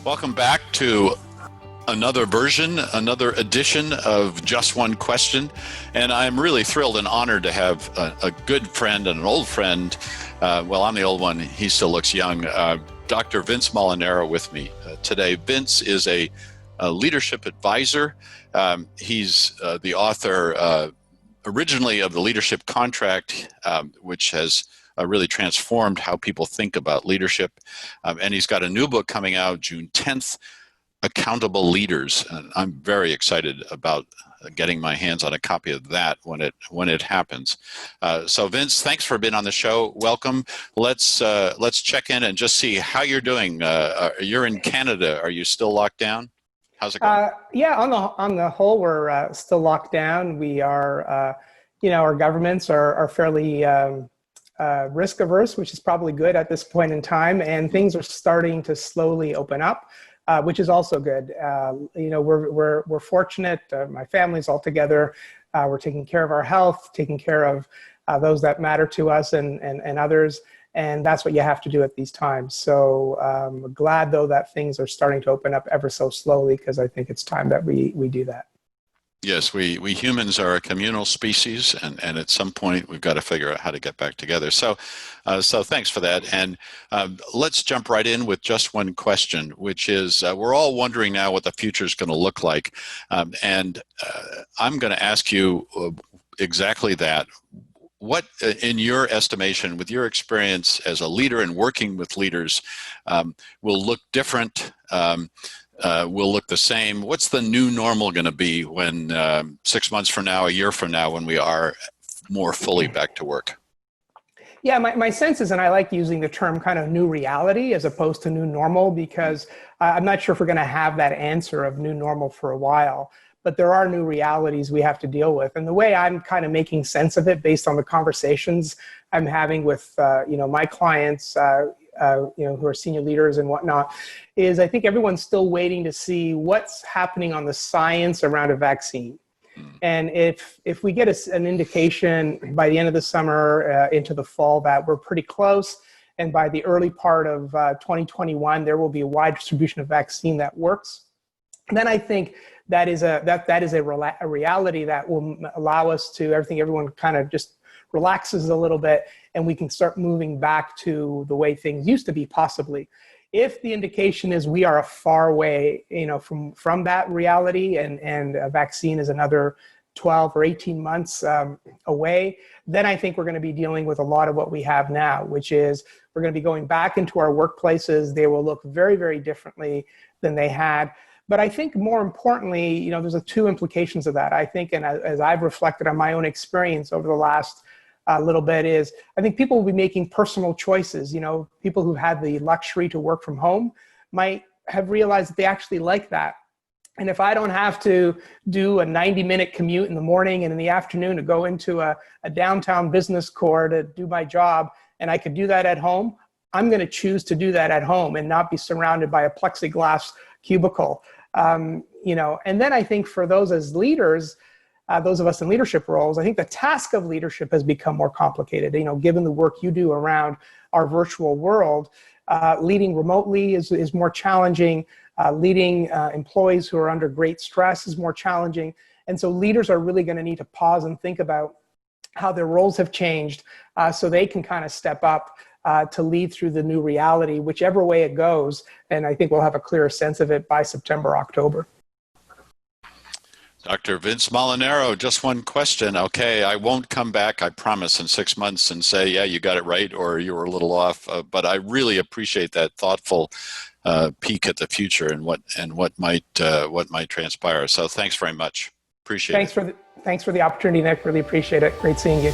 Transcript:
Welcome back to another version, another edition of Just One Question. And I'm really thrilled and honored to have a good friend and an old friend. Well, I'm the old one. He still looks young. Dr. Vince Molinaro with me today. Vince is a leadership advisor. He's the author originally of The Leadership Contract, which has really transformed how people think about leadership. And he's got a new book coming out June 10th, Accountable Leaders. And I'm very excited about getting my hands on a copy of that when it happens. So Vince, thanks for being on the show. Welcome. Let's check in and just see how you're doing. You're in Canada. Are you still locked down? How's it going? Yeah, on the whole, we're still locked down. We are, our governments are fairly risk averse, which is probably good at this point in time, and things are starting to slowly open up, which is also good. We're fortunate. My family's all together. We're taking care of our health, taking care of those that matter to us and others, and that's what you have to do at these times. So I'm glad, though, that things are starting to open up ever so slowly, because I think it's time that we do that. Yes, we humans are a communal species, and at some point we've got to figure out how to get back together. So thanks for that. And let's jump right in with just one question, which is we're all wondering now what the future is going to look like. And I'm going to ask you exactly that. What, in your estimation, with your experience as a leader and working with leaders, will look different? Will look the same? What's the new normal going to be when 6 months from now, a year from now, when we are more fully back to work? Yeah, my sense is, and I like using the term kind of new reality as opposed to new normal, because I'm not sure if we're going to have that answer of new normal for a while, but there are new realities we have to deal with. And the way I'm kind of making sense of it based on the conversations I'm having with my clients, who are senior leaders and whatnot, is I think everyone's still waiting to see what's happening on the science around a vaccine. And if we get an indication by the end of the summer into the fall that we're pretty close, and by the early part of 2021 there will be a wide distribution of vaccine that works, then I think that is a reality that will allow us to everyone kind of just relaxes a little bit, and we can start moving back to the way things used to be, possibly. If the indication is we are a far way, from that reality, and a vaccine is another 12 or 18 months away, then I think we're going to be dealing with a lot of what we have now, which is we're going to be going back into our workplaces. They will look very, very differently than they had. But I think more importantly, there's two implications of that. I think, and as I've reflected on my own experience over the last little bit, is I think people will be making personal choices. People who had the luxury to work from home might have realized that they actually like that. And if I don't have to do a 90-minute commute in the morning and in the afternoon to go into a downtown business core to do my job, and I could do that at home, I'm going to choose to do that at home and not be surrounded by a plexiglass cubicle. And then I think for those as leaders, those of us in leadership roles, I think the task of leadership has become more complicated. Given the work you do around our virtual world, leading remotely is more challenging. Leading employees who are under great stress is more challenging. And so leaders are really going to need to pause and think about how their roles have changed, so they can kind of step up to lead through the new reality, whichever way it goes. And I think we'll have a clearer sense of it by September, October. Dr. Vince Molinaro, just one question. Okay, I won't come back, I promise, in 6 months and say, yeah, you got it right, or you were a little off. But I really appreciate that thoughtful peek at the future and what might transpire. So thanks very much. Appreciate it. Thanks for the opportunity, Nick. Really appreciate it. Great seeing you.